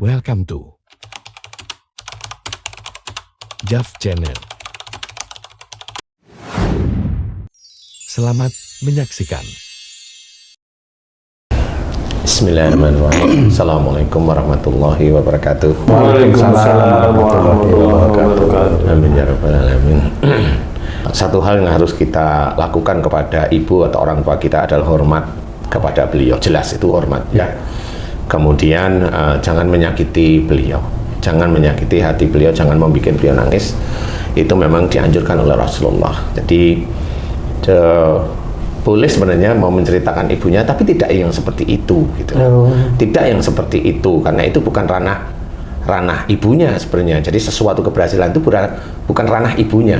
Welcome to Jav Channel. Selamat menyaksikan. Bismillahirrahmanirrahim. Assalamualaikum warahmatullahi wabarakatuh. Waalaikumsalam warahmatullahi wabarakatuh. Amin ya rabbal alamin. Satu hal yang harus kita lakukan kepada ibu atau orang tua kita adalah hormat kepada beliau. Jelas itu hormat ya. Kemudian jangan menyakiti beliau, jangan menyakiti hati beliau, jangan membuat beliau nangis. Itu memang dianjurkan oleh Rasulullah. Jadi boleh sebenarnya mau menceritakan ibunya, tapi tidak yang seperti itu, gitu. Tidak yang seperti itu, karena itu bukan ranah ibunya sebenarnya. Jadi sesuatu keberhasilan itu bukan ranah ibunya.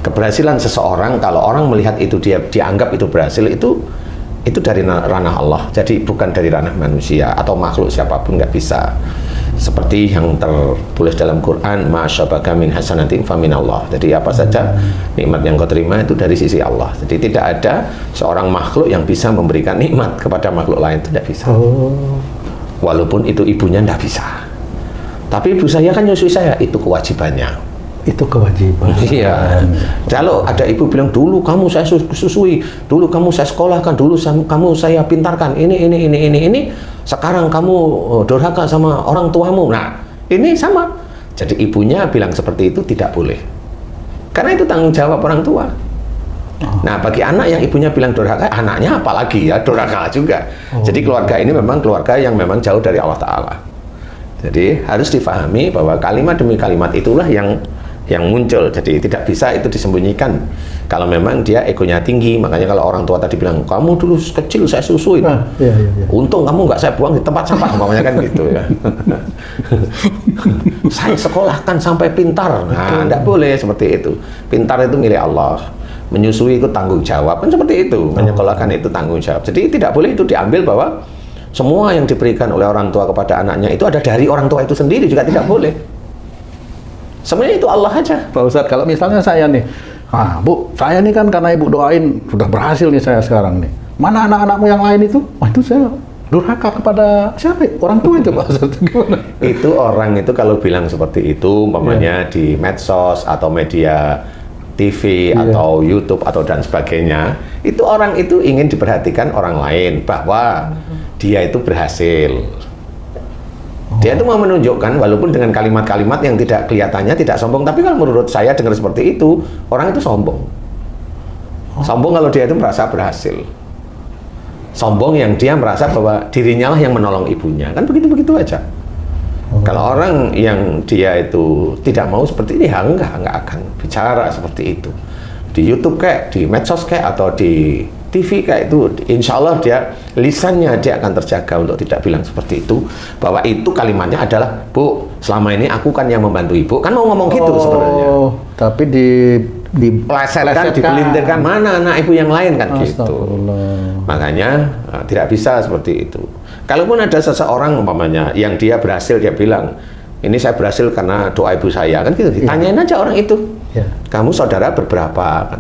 Keberhasilan seseorang, kalau orang melihat itu dia dianggap itu berhasil, itu dari ranah Allah, jadi bukan dari ranah manusia atau makhluk siapapun, nggak bisa. Seperti yang tertulis dalam Quran, ma'asyabaka min hasanatin famin Allah. Jadi apa saja nikmat yang kau terima itu dari sisi Allah. Jadi tidak ada seorang makhluk yang bisa memberikan nikmat kepada makhluk lain, itu tidak bisa. Walaupun itu ibunya tidak bisa. Tapi ibu saya kan nyusui saya, itu kewajibannya. Itu kewajiban. Iya. Kalau ada ibu bilang, dulu kamu saya susui, dulu kamu saya sekolahkan, dulu kamu saya pintarkan, ini, sekarang kamu durhaka sama orang tuamu. Nah, ini sama. Jadi ibunya bilang seperti itu tidak boleh. Karena itu tanggung jawab orang tua. Nah, bagi anak yang ibunya bilang durhaka, anaknya apalagi ya durhaka juga. Jadi keluarga ini memang keluarga yang memang jauh dari Allah Ta'ala. Jadi harus difahami bahwa kalimat demi kalimat itulah yang muncul. Jadi tidak bisa itu disembunyikan. Kalau memang dia egonya tinggi, makanya kalau orang tua tadi bilang, kamu dulu kecil saya susuin, untung kamu nggak saya buang di tempat sampah, umpamanya kan gitu ya. Saya sekolahkan sampai pintar. Nah, tidak boleh seperti itu. Pintar itu milik Allah, menyusui itu tanggung jawab, kan seperti itu. Menyekolahkan itu tanggung jawab. Jadi tidak boleh itu diambil bahwa semua yang diberikan oleh orang tua kepada anaknya itu ada dari orang tua itu sendiri, juga tidak boleh. Sebenarnya itu Allah aja. Pak Ustadz, kalau misalnya saya nih, Bu, saya nih kan karena Ibu doain sudah berhasil nih saya sekarang nih. Mana anak-anakmu yang lain itu? Wah, itu saya durhaka kepada siapa? Orang tua itu, Pak Ustadz. Gimana? Itu orang itu kalau bilang seperti itu, umpamanya di medsos atau media TV atau YouTube atau dan sebagainya, itu orang itu ingin diperhatikan orang lain bahwa dia itu berhasil. Dia itu mau menunjukkan, walaupun dengan kalimat-kalimat yang tidak kelihatannya tidak sombong, tapi kalau menurut saya dengar seperti itu, orang itu sombong. Sombong kalau dia itu merasa berhasil. Sombong yang dia merasa bahwa dirinya lah yang menolong ibunya, kan begitu-begitu aja. Kalau orang yang dia itu tidak mau seperti ini, ya enggak akan bicara seperti itu. Di YouTube kayak, di medsos kayak, atau di TV kayak itu, insya Allah dia lisannya dia akan terjaga untuk tidak bilang seperti itu, bahwa itu kalimatnya adalah, Bu, selama ini aku kan yang membantu ibu, kan mau ngomong gitu sebenarnya. Tapi dipelesetkan, dipelintirkan, mana anak ibu yang lain kan gitu. Makanya tidak bisa seperti itu. Kalaupun ada seseorang umpamanya yang dia berhasil, dia bilang, ini saya berhasil karena doa ibu saya, kan gitu. Ditanyain aja orang itu. Kamu saudara berberapa?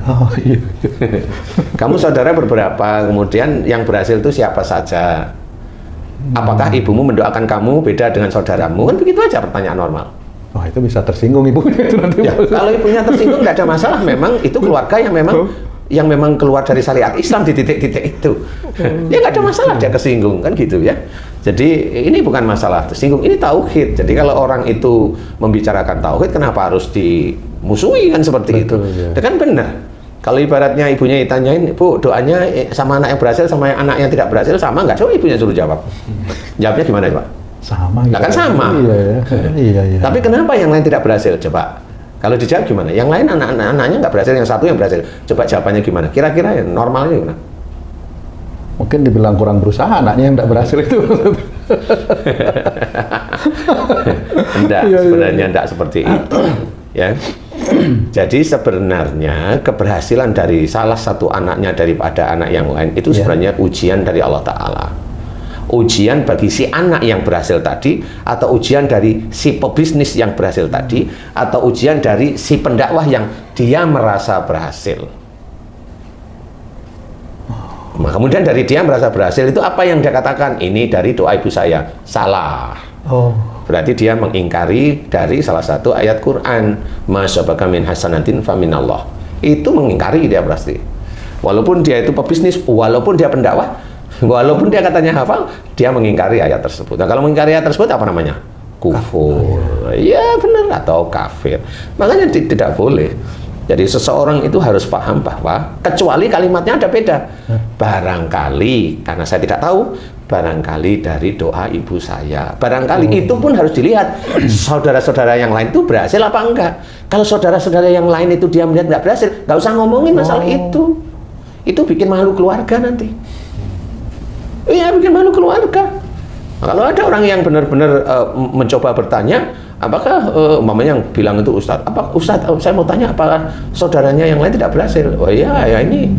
Kamu saudara berberapa? Kemudian yang berhasil itu siapa saja? Apakah ibumu mendoakan kamu beda dengan saudaramu? Kan begitu aja pertanyaan normal. Wah, itu bisa tersinggung ibunya itu nanti. Ya, kalau ibunya tersinggung nggak ada masalah. Memang itu keluarga yang memang keluar dari syariat Islam di titik-titik itu. Ya nggak ada masalah dia kesinggung, kan gitu ya. Jadi ini bukan masalah tersinggung, ini tauhid. Jadi kalau orang itu membicarakan tauhid, kenapa harus dimusuhi kan seperti itu? Ya kan benar. Kalau ibaratnya ibunya ditanyain, Bu, doanya sama anak yang berhasil sama yang anak yang tidak berhasil sama nggak? Coba ibunya suruh jawab. Jawabnya gimana Pak? Sama. Nah, kan sama. Iya. Tapi kenapa yang lain tidak berhasil? Coba. Kalau dijawab gimana? Yang lain anak-anaknya nggak berhasil, yang satu yang berhasil. Coba jawabannya gimana? Kira-kira ya normalnya gimana? Mungkin dibilang kurang berusaha, anaknya yang tidak berhasil itu. Enggak, sebenarnya enggak seperti itu. Ya. Jadi sebenarnya keberhasilan dari salah satu anaknya daripada anak yang lain itu sebenarnya ujian dari Allah Ta'ala. Ujian bagi si anak yang berhasil tadi, atau ujian dari si pebisnis yang berhasil tadi, atau ujian dari si pendakwah yang dia merasa berhasil. Nah, kemudian dari dia merasa berhasil itu apa yang dia katakan? Ini dari doa ibu saya. Salah. Oh. Berarti dia mengingkari dari salah satu ayat Quran, "Masabaka min hasanatin faminallah." Itu mengingkari dia pasti. Walaupun dia itu pebisnis, walaupun dia pendakwah, walaupun dia katanya hafal, dia mengingkari ayat tersebut. Nah, kalau mengingkari ayat tersebut apa namanya? Kufur. Ya benar, atau kafir. Makanya tidak boleh. Jadi seseorang itu harus paham bahwa kecuali kalimatnya ada beda. Barangkali, karena saya tidak tahu, barangkali dari doa ibu saya. Barangkali itu pun harus dilihat. Saudara-saudara yang lain itu berhasil apa enggak. Kalau saudara-saudara yang lain itu dia melihat nggak berhasil, nggak usah ngomongin masalah itu. Itu bikin malu keluarga nanti. Iya, bikin malu keluarga. Kalau ada orang yang benar-benar mencoba bertanya, apakah mamanya yang bilang itu Ustadz, apa Ustadz, saya mau tanya apakah saudaranya yang lain tidak berhasil? Oh iya, ya ini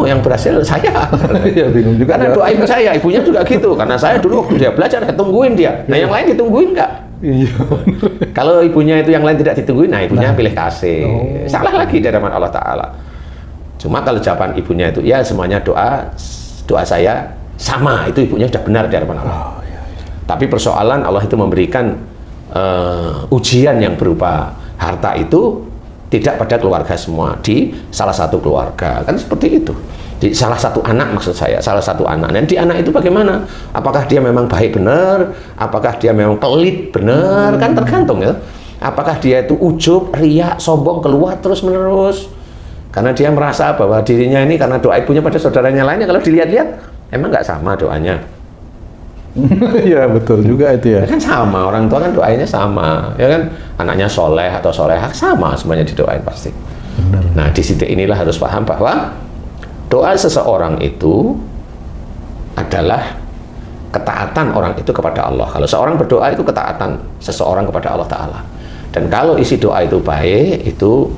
yang berhasil saya. Ya, bingung juga. Karena doa ibu saya, ibunya juga gitu. Karena saya dulu waktu dia belajar, saya tungguin dia. Nah, yang lain ditungguin nggak? Iya. Kalau ibunya itu yang lain tidak ditungguin, nah ibunya pilih kasih. Salah lagi dari Allah Ta'ala. Cuma kalau jawaban ibunya itu, ya semuanya doa saya sama, itu ibunya sudah benar di hadapan Allah. Tapi persoalan Allah itu memberikan ujian yang berupa harta itu tidak pada keluarga semua, di salah satu keluarga, kan seperti itu. Di salah satu anak, maksud saya, salah satu anak. Dan di anak itu bagaimana? Apakah dia memang baik benar? Apakah dia memang pelit benar? Kan tergantung ya. Apakah dia itu ujub, riak, sombong, keluar terus menerus? Karena dia merasa bahwa dirinya ini karena doa ibunya pada saudaranya lainnya, kalau dilihat-lihat emang nggak sama doanya. Iya betul juga itu ya. Ya kan sama, orang tua kan doanya sama, ya kan, anaknya soleh atau solehah sama semuanya didoain pasti. Benar. Nah di titik inilah harus paham bahwa doa seseorang itu adalah ketaatan orang itu kepada Allah. Kalau seorang berdoa itu ketaatan seseorang kepada Allah Ta'ala. Dan kalau isi doa itu baik, itu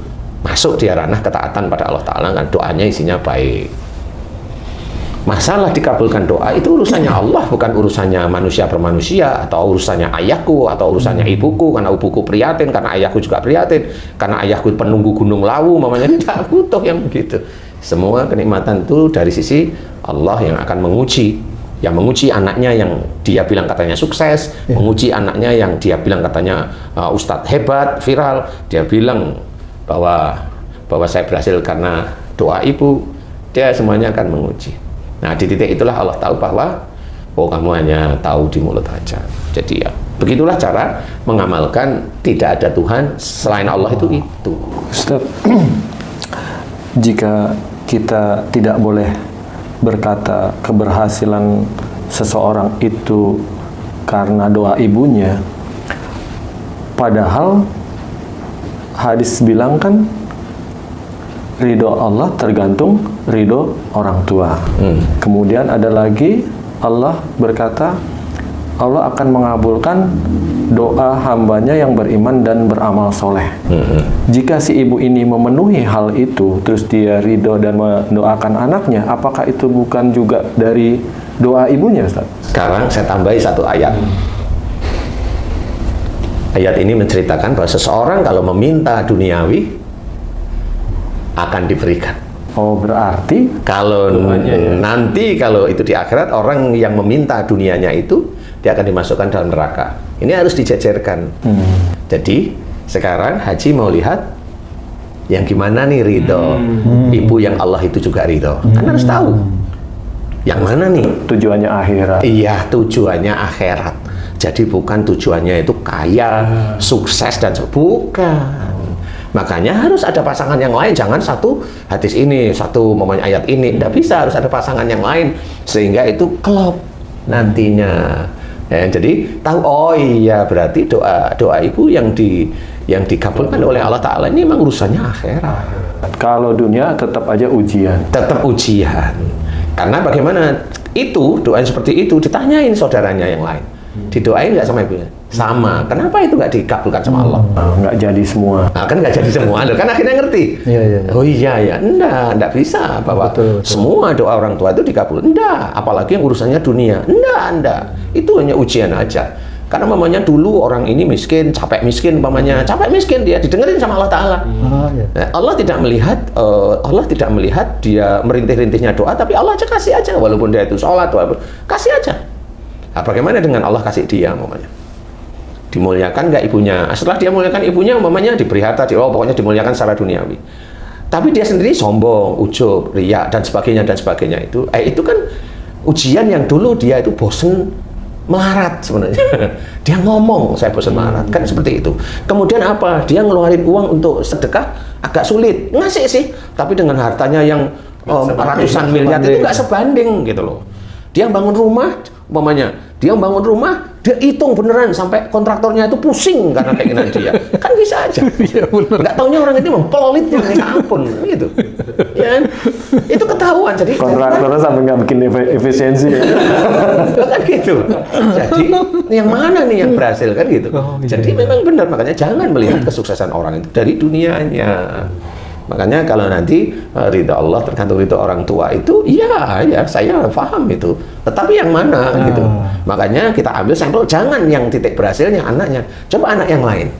masuk di ranah ketaatan pada Allah Ta'ala, kan doanya isinya baik. Masalah dikabulkan doa itu urusannya Allah, bukan urusannya manusia per manusia, atau urusannya ayahku, atau urusannya ibuku, karena ibuku prihatin, karena ayahku juga prihatin, karena ayahku penunggu gunung Lawu, mamanya tidak butuh yang begitu. Semua kenikmatan itu dari sisi Allah yang akan menguji, yang menguji anaknya yang dia bilang katanya sukses, menguji anaknya yang dia bilang katanya Ustadz hebat, viral, dia bilang bahwa saya berhasil karena doa ibu, dia semuanya akan menguji. Nah di titik itulah Allah tahu bahwa kamu hanya tahu di mulut aja. Jadi ya begitulah cara mengamalkan tidak ada Tuhan selain Allah itu. Ustaz, jika kita tidak boleh berkata keberhasilan seseorang itu karena doa ibunya, padahal hadis bilang kan ridho Allah tergantung ridho orang tua. Kemudian ada lagi Allah berkata Allah akan mengabulkan doa hambanya yang beriman dan beramal soleh. Jika si ibu ini memenuhi hal itu, terus dia ridho dan mendoakan anaknya, apakah itu bukan juga dari doa ibunya, Ustaz? Sekarang saya tambahi satu ayat. Ayat ini menceritakan bahwa seseorang kalau meminta duniawi akan diberikan. Oh, berarti kalau nanti kalau itu di akhirat, orang yang meminta dunianya itu dia akan dimasukkan dalam neraka. Ini harus dijajarkan. Jadi sekarang Haji mau lihat yang gimana nih ridho ibu yang Allah itu juga ridho. Kan harus tahu yang mana nih tujuannya akhirat. Iya, tujuannya akhirat. Jadi bukan tujuannya itu kaya, sukses dan bukan. Makanya harus ada pasangan yang lain, jangan satu hadis ini, satu momennya ayat ini, tidak bisa, harus ada pasangan yang lain sehingga itu klop nantinya. Ya, jadi tahu, oh iya berarti doa ibu yang dikabulkan oleh Allah Ta'ala ini memang urusannya akhirat. Kalau dunia tetap aja ujian. Tetap ujian. Karena bagaimana itu doa seperti itu ditanyain saudaranya yang lain, didoain nggak sama ibunya? Sama. Kenapa itu nggak dikabulkan sama Allah? Nggak jadi semua. Nah, kan nggak jadi semua. Kan akhirnya ngerti. Oh iya ya, enggak bisa bahwa semua doa orang tua itu dikabul. Enggak. Apalagi yang urusannya dunia. Enggak. Itu hanya ujian aja. Karena mamanya dulu orang ini miskin, capek miskin, capek miskin dia didengerin sama Allah Ta'ala. Nah, Allah tidak melihat dia merintih-rintihnya doa, tapi Allah aja kasih aja, walaupun dia itu sholat, walaupun kasih aja. Nah, bagaimana dengan Allah kasih dia mamanya? Dimuliakan nggak ibunya? Setelah dia muliakan ibunya, umpamanya diberi harta, pokoknya dimuliakan secara duniawi. Tapi dia sendiri sombong, ujub, riya dan sebagainya itu kan ujian yang dulu dia itu bosen melarat sebenarnya. Dia ngomong saya bosen melarat, kan seperti itu. Kemudian apa? Dia ngeluarin uang untuk sedekah agak sulit, ngasih sih, tapi dengan hartanya yang ratusan miliar itu nggak sebanding gitu loh. Dia bangun rumah, umpamanya dia bangun rumah, dia hitung beneran sampai kontraktornya itu pusing karena keinginan dia. Kan bisa aja. Nggak taunya orang itu mempelit ya ampun gitu. Ya, itu ketahuan. Jadi kontraktornya sampai nggak bikin efisiensi. Kan gitu. Jadi yang mana nih yang berhasil kan gitu. Jadi memang benar, makanya jangan melihat kesuksesan orang itu dari dunianya. Makanya kalau nanti ridha Allah tergantung ridha orang tua itu, ya saya paham itu. Tetapi yang mana gitu. Makanya kita ambil sampel, jangan yang titik berhasilnya anaknya, coba anak yang lain.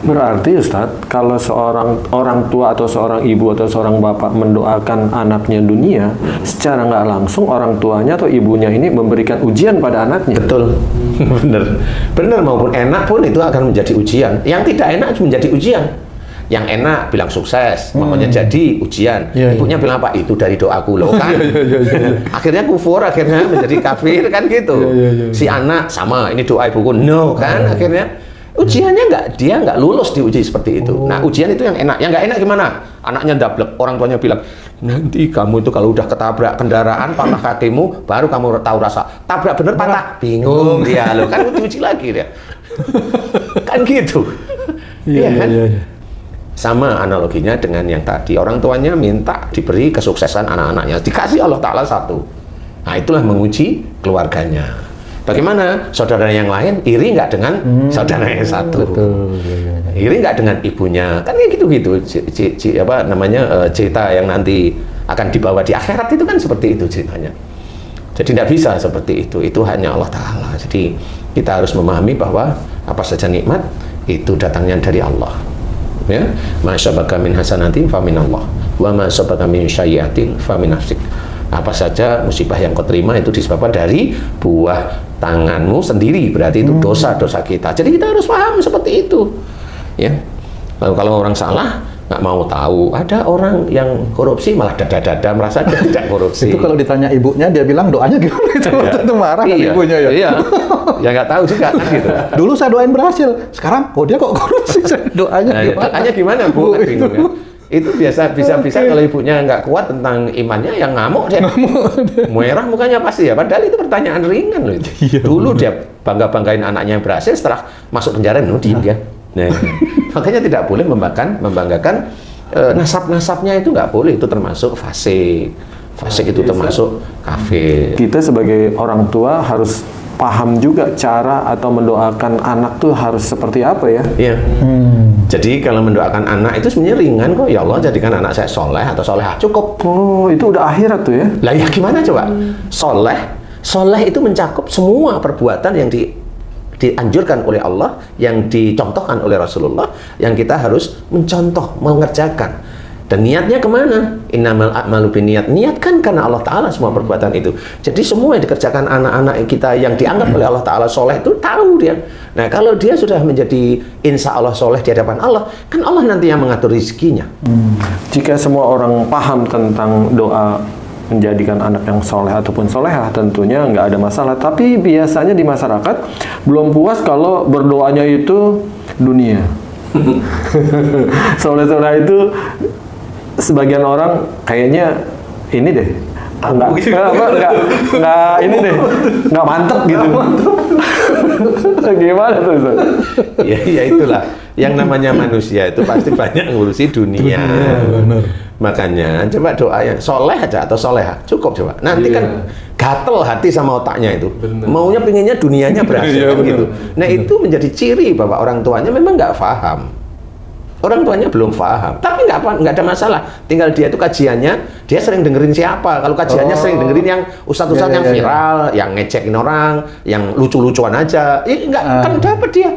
Berarti Ustadz, kalau seorang orang tua atau seorang ibu atau seorang bapak mendoakan anaknya dunia, secara nggak langsung orang tuanya atau ibunya ini memberikan ujian pada anaknya. Betul, bener maupun enak pun itu akan menjadi ujian. Yang tidak enak menjadi ujian. Yang enak bilang sukses, mamanya jadi ujian. Ibunya bilang apa? Itu dari doaku loh kan. Akhirnya kufur, akhirnya menjadi kafir kan gitu. Si anak sama, ini doa ibuku, no kan. Akhirnya ujiannya dia nggak lulus diuji seperti itu. Nah ujian itu yang enak. Yang nggak enak gimana? Anaknya dablek, orang tuanya bilang, nanti kamu itu kalau udah ketabrak kendaraan patah kakimu, baru kamu tahu rasa. Tabrak bener patah, bingung dia loh kan, diuji lagi dia. Kan gitu. Iya kan? Sama analoginya dengan yang tadi, orang tuanya minta diberi kesuksesan anak-anaknya, dikasih Allah Ta'ala satu. Nah itulah menguji keluarganya. Bagaimana saudara yang lain iri nggak dengan saudara yang satu? Iri nggak dengan ibunya? Kan kayak gitu-gitu. Cerita yang nanti akan dibawa di akhirat itu kan seperti itu ceritanya. Jadi tidak bisa seperti itu hanya Allah Ta'ala. Jadi kita harus memahami bahwa apa saja nikmat itu datangnya dari Allah. Ya, ma syabaka min hasanatin fa min Allah wa ma syabaka min sayyi'atin fa min nafsik. Apa saja musibah yang kau terima itu disebabkan dari buah tanganmu sendiri, berarti itu dosa-dosa kita. Jadi kita harus paham seperti itu. Ya. Lalu kalau orang salah nggak mau tahu, ada orang yang korupsi malah dada-dada merasa dia tidak korupsi. Itu kalau ditanya ibunya, dia bilang doanya gimana itu marah kan ibunya ya. Iya. Ya nggak tahu juga kan gitu. Dulu saya doain berhasil, sekarang dia kok korupsi, doanya nah, gimana? Doanya gimana Bu? Itu bisa kalau ibunya nggak kuat tentang imannya, yang ngamuk dia. Merah mukanya pasti ya. Padahal itu pertanyaan ringan loh itu. Dulu dia banggain anaknya yang berhasil, setelah masuk penjara diem dia. Nah, makanya tidak boleh membanggakan nasab-nasabnya, itu nggak boleh, itu termasuk fasik. Fasik itu termasuk kafir. Kita sebagai orang tua harus paham juga cara atau mendoakan anak tuh harus seperti apa ya? Iya. Jadi kalau mendoakan anak itu sebenarnya ringan kok. Ya Allah, jadikan anak saya soleh atau solehah, cukup. Oh, itu udah akhirat tuh ya? Lah ya gimana coba? Soleh itu mencakup semua perbuatan yang dianjurkan oleh Allah, yang dicontohkan oleh Rasulullah, yang kita harus mencontoh, mengerjakan. Dan niatnya kemana? Innamal a'malu binniyat. Niatkan karena Allah Ta'ala semua perbuatan itu. Jadi semua yang dikerjakan anak-anak kita yang dianggap oleh Allah Ta'ala soleh itu tahu dia. Nah kalau dia sudah menjadi insya Allah soleh di hadapan Allah, kan Allah nanti yang mengatur rezekinya. Jika semua orang paham tentang doa menjadikan anak yang soleh ataupun solehah, tentunya nggak ada masalah. Tapi biasanya di masyarakat belum puas kalau berdoanya itu dunia. Soleh-soleh itu sebagian orang kayaknya ini deh, nggak ini deh, nggak mantep gitu. Gimana tuh? Ya itulah yang namanya manusia itu pasti banyak ngurusi dunia. Makanya coba doa yang soleh aja atau soleha cukup coba. Nanti kan gatel hati sama otaknya itu. Maunya pinginnya dunianya berhasil kan gitu. Nah itu menjadi ciri bahwa orang tuanya memang nggak paham. Orang tuanya belum paham, tapi nggak ada masalah. Tinggal dia itu kajiannya, dia sering dengerin siapa. Kalau kajiannya sering dengerin yang ustadz-ustadz yang viral, yang ngecekin orang, yang lucu-lucuan aja, kan dapat dia.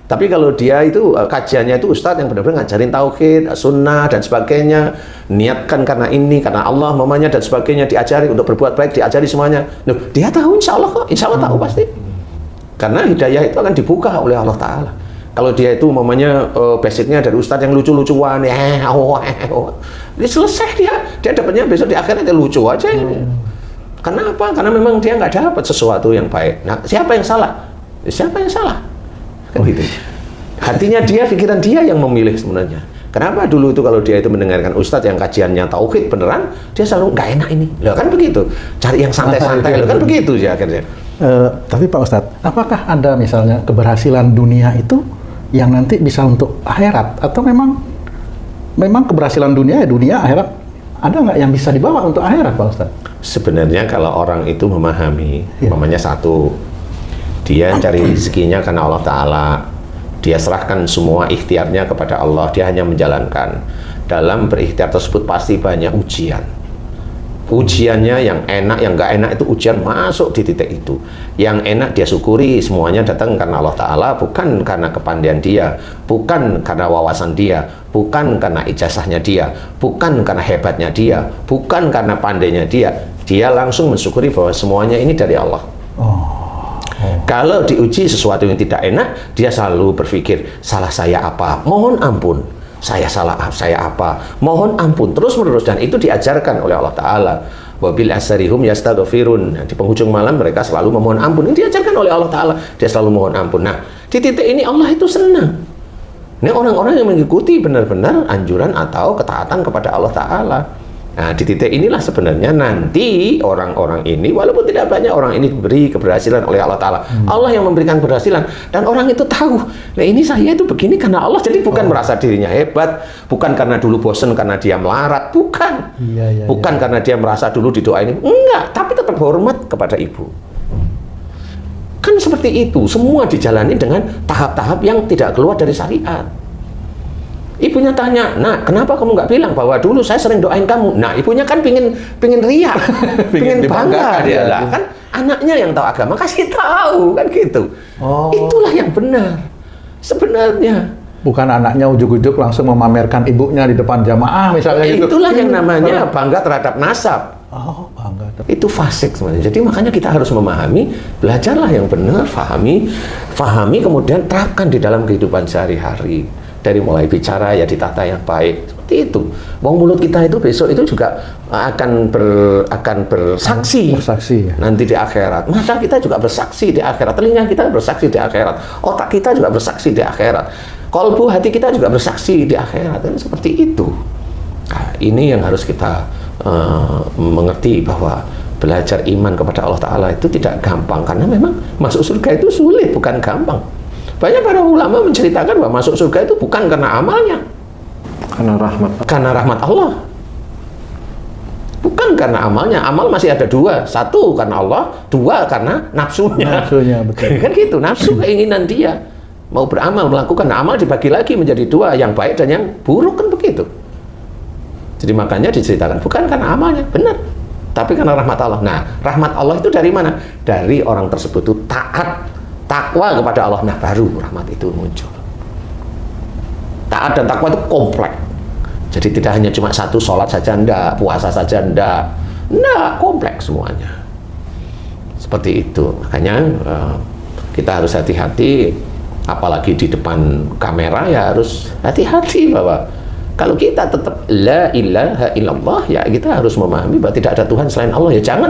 Tapi kalau dia itu kajiannya itu ustadz yang benar-benar ngajarin tauhid, sunnah dan sebagainya, niatkan karena ini, karena Allah mamanya dan sebagainya, diajari untuk berbuat baik, diajari semuanya. Loh, dia tahu insya Allah kok, insya Allah tahu pasti. Karena hidayah itu akan dibuka oleh Allah Ta'ala. Kalau dia itu umpamanya basicnya dari ustadz yang lucu-lucuan, ini selesai dia dapatnya besok di akhirat dia lucu aja. Kenapa? Karena memang dia nggak dapat sesuatu yang baik. Nah, siapa yang salah? Siapa yang salah? Kan gitu. Hatinya dia, pikiran dia yang memilih sebenarnya. Kenapa dulu itu kalau dia itu mendengarkan ustadz yang kajiannya tauhid beneran, dia selalu nggak enak ini. Loh kan begitu. Cari yang santai-santai, loh kan begitu ya akhirnya. Tapi Pak Ustadz, apakah ada misalnya keberhasilan dunia itu yang nanti bisa untuk akhirat, atau memang keberhasilan dunia ya dunia, akhirat ada nggak yang bisa dibawa untuk akhirat, Pak Ustadz? Sebenarnya kalau orang itu memahami, umpamanya satu, dia cari rezekinya karena Allah Ta'ala, dia serahkan semua ikhtiarnya kepada Allah, dia hanya menjalankan. Dalam berikhtiar tersebut pasti banyak ujian. Ujiannya yang enak, yang nggak enak itu ujian masuk di titik itu. Yang enak dia syukuri, semuanya datang karena Allah Ta'ala, bukan karena kepandaian dia, bukan karena wawasan dia, bukan karena ijazahnya dia, bukan karena hebatnya dia, bukan karena pandainya dia. Dia langsung mensyukuri bahwa semuanya ini dari Allah. Kalau diuji sesuatu yang tidak enak, dia selalu berpikir, salah saya apa? Mohon ampun. Saya salah, saya apa? Mohon ampun terus-menerus, dan itu diajarkan oleh Allah Ta'ala. Wabil asarihum yastaghfirun. Di penghujung malam mereka selalu memohon ampun. Ini diajarkan oleh Allah Ta'ala. Dia selalu mohon ampun. Nah, di titik ini Allah itu senang. Ini orang-orang yang mengikuti benar-benar anjuran atau ketaatan kepada Allah Ta'ala. Nah, di titik inilah sebenarnya nanti orang-orang ini, walaupun tidak banyak orang ini diberi keberhasilan oleh Allah Ta'ala. Allah yang memberikan keberhasilan. Dan orang itu tahu, nah ini saya itu begini karena Allah. Jadi bukan merasa dirinya hebat, bukan karena dulu bosen karena dia melarat, bukan. Bukan karena dia merasa dulu didoain. Enggak, tapi tetap hormat kepada ibu. Kan seperti itu, semua dijalani dengan tahap-tahap yang tidak keluar dari syariat. Ibunya tanya, nah kenapa kamu nggak bilang bahwa dulu saya sering doain kamu? Nah ibunya kan pingin riak, pingin bangga dia lah. Kan anaknya yang tahu agama kasih tahu kan gitu. Itulah yang benar sebenarnya. Bukan anaknya ujuk-ujuk langsung memamerkan ibunya di depan jamaah misalnya gitu. Itulah yang namanya bangga terhadap nasab. Bangga. Itu fasik sebenarnya. Jadi makanya kita harus memahami, belajarlah yang benar, fahami kemudian terapkan di dalam kehidupan sehari-hari. Dari mulai bicara ya ditata yang baik, seperti itu. Wong mulut kita itu besok itu juga akan bersaksi ya. Nanti di akhirat. Mata kita juga bersaksi di akhirat, telinga kita bersaksi di akhirat, otak kita juga bersaksi di akhirat, kolbu hati kita juga bersaksi di akhirat. Dan seperti itu. Nah, ini yang harus kita mengerti, bahwa belajar iman kepada Allah Ta'ala itu tidak gampang, karena memang masuk surga itu sulit, bukan gampang. Banyak para ulama menceritakan bahwa masuk surga itu bukan karena amalnya, karena rahmat Allah. Bukan karena amalnya. Amal masih ada dua, satu karena Allah, dua karena nafsunya betul. Kan gitu, nafsu keinginan dia mau beramal, melakukan amal dibagi lagi menjadi dua, yang baik dan yang buruk, kan begitu. Jadi makanya diceritakan bukan karena amalnya, benar, tapi karena rahmat Allah. Nah, rahmat Allah itu dari mana? Dari orang tersebut itu taat, takwa kepada Allah. Nah, baru rahmat itu muncul. Taat dan takwa itu kompleks. Jadi tidak hanya cuma satu, sholat saja enggak, puasa saja enggak, kompleks semuanya. Seperti itu. Makanya kita harus hati-hati, apalagi di depan kamera ya harus hati-hati, bahwa kalau kita tetap la ilaha illallah, ya kita harus memahami bahwa tidak ada Tuhan selain Allah. Ya jangan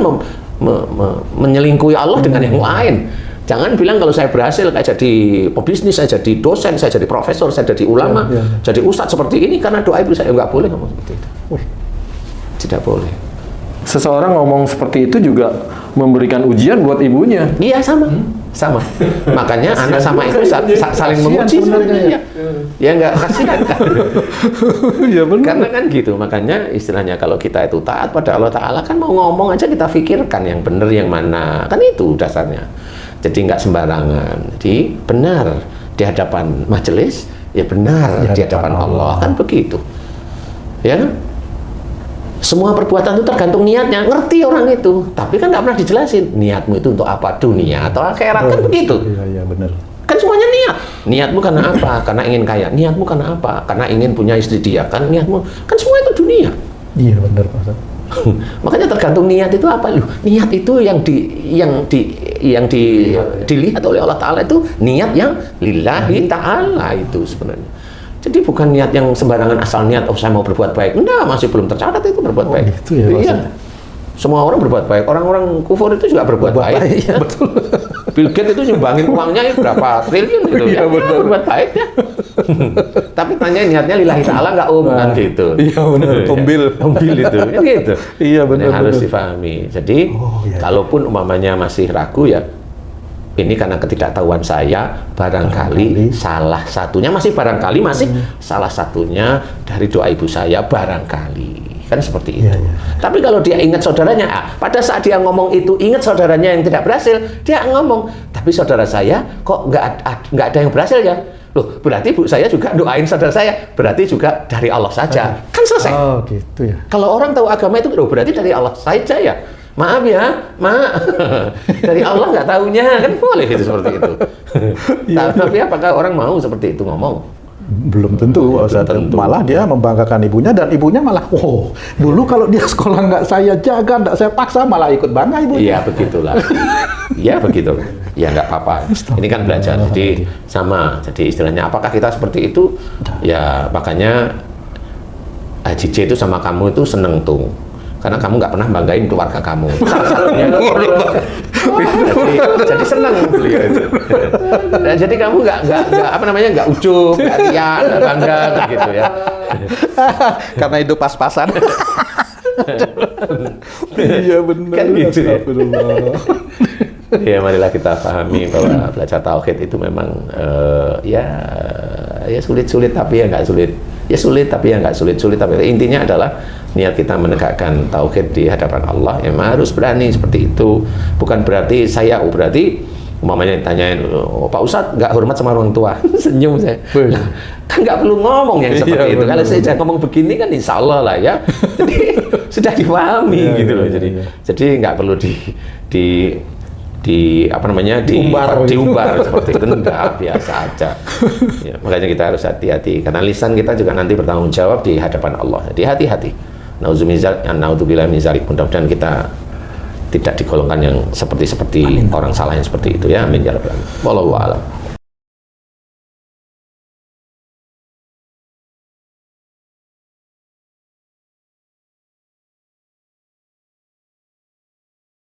menyelingkuhi Allah dengan yang lain. Jangan bilang kalau saya berhasil kayak jadi pebisnis, saya jadi dosen, saya jadi profesor, saya jadi ulama, jadi ustadz seperti ini karena doa ibu saya. Nggak boleh ngomong seperti itu. Tidak boleh. Seseorang ngomong seperti itu juga memberikan ujian buat ibunya. Iya, sama. Makanya anak sama ibu saling menguji sebenarnya. Ya nggak, kasihan kan. Ya benar. Karena kan gitu. Makanya istilahnya kalau kita itu taat pada Allah Ta'ala, kan mau ngomong aja kita pikirkan yang benar yang mana. Kan itu dasarnya. Jadi nggak sembarangan. Jadi benar di hadapan majelis, ya benar di hadapan Allah. Kan begitu. Ya. Semua perbuatan itu tergantung niatnya. Ngerti orang itu. Tapi kan nggak pernah dijelasin. Niatmu itu untuk apa? Dunia atau akhirat? Kan begitu. Iya, benar. Kan semuanya niat. Niatmu karena apa? Karena ingin kaya. Niatmu karena apa? Karena ingin punya istri dia. Kan niatmu. Kan semua itu dunia. Iya, benar, Pak. Makanya tergantung niat itu apa loh. Niat itu yang dilihat oleh Allah Ta'ala itu niat yang lillahi ta'ala itu sebenarnya. Jadi bukan niat yang sembarangan asal niat, oh saya mau berbuat baik. Enggak, masih belum tercatat itu berbuat baik. Gitu ya, iya. Semua orang berbuat baik. Orang-orang kufur itu juga berbuat baik. Ya. Betul. Bill Gates itu nyumbangin uangnya berapa triliun gitu ya. Berbuat baik ya. Tapi tanya niatnya lillahi ta'ala nggak kan gitu. Iya benar. Ombil itu. Kan gitu. Iya benar. Harus dipahami. Jadi kalaupun umpamanya masih ragu ya, ini karena ketidaktahuan saya, barangkali salah satunya salah satunya dari doa ibu saya barangkali. Kan seperti itu. Tapi kalau dia ingat saudaranya, pada saat dia ngomong itu ingat saudaranya yang tidak berhasil, dia ngomong, tapi saudara saya kok nggak ada yang berhasil ya? Loh, berarti bu saya juga doain saudara saya, berarti juga dari Allah saja. Kan selesai. Oh gitu ya. Kalau orang tahu agama itu, loh berarti dari Allah saja ya. Maaf ya, dari Allah nggak tahunya, kan boleh itu seperti itu. Tapi apakah orang mau seperti itu ngomong? Belum tentu, malah dia membanggakan ibunya dan ibunya malah, dulu kalau dia sekolah nggak saya jaga, nggak saya paksa, malah ikut bangga ibunya. Iya begitulah. Iya begitulah. Ya nggak apa-apa. Ini kan belajar, jadi sama. Jadi istilahnya, apakah kita seperti itu? Ya makanya JJ itu sama kamu itu seneng tuh. Karena kamu nggak pernah banggain keluarga kamu. Jadi senang beliau itu. Dan jadi kamu nggak ujub, nggak riak, nggak bangga gitu ya. Karena itu pas-pasan. Iya benar. Kan gitu ya. Ya marilah kita pahami bahwa belajar tauhid itu memang ya sulit-sulit tapi ya nggak sulit. Ya sulit tapi ya nggak sulit-sulit, tapi intinya adalah niat kita menegakkan tauhid di hadapan Allah yang harus berani seperti itu. Bukan berarti berarti umpamanya ditanyain, Pak Ustadz nggak hormat sama orang tua, senyum saya. Nah, kan nggak perlu ngomong yang seperti itu. Kalau saya ngomong begini kan insya Allah lah ya. Jadi sudah dipahami gitu loh. Jadi nggak perlu diumbar seperti itu, enggak, biasa aja. Ya, makanya kita harus hati-hati karena lisan kita juga nanti bertanggung jawab di hadapan Allah. Jadi hati-hati. Naudzubillah min dzalik. Mudah-mudahan kita tidak digolongkan yang seperti orang salah yang seperti itu ya. Amin ya rabbal alamin. Wallahu a'lam.